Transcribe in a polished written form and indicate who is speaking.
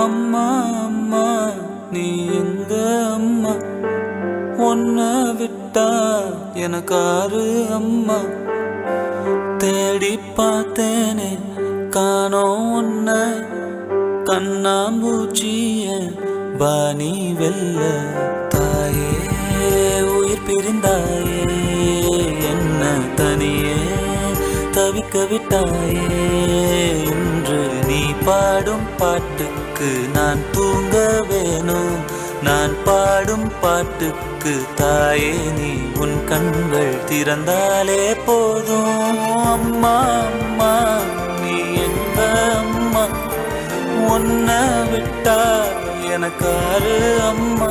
Speaker 1: அம்மா அம்மா நீ எங்க அம்மா, உன்னை விட்டா எனக்காரு அம்மா. தேடி பார்த்தேனே காணோம் உன்னை, கண்ணாம்பூச்சிய வாணி வெல்ல. தாயே உயிர் பிரிந்தாயே, என்ன தனியே தவிக்க விட்டாயே. இன்று நீ பாடும் பாட்டுக்கு நான் தூங்க வேணும், நான் பாடும் பாட்டுக்கு தாயே நீ உன் கண்கள் திறந்தாலே போதும். அம்மா அம்மா நீ எங்க அம்மா, உன்னை விட்டா எனக்காரு அம்மா.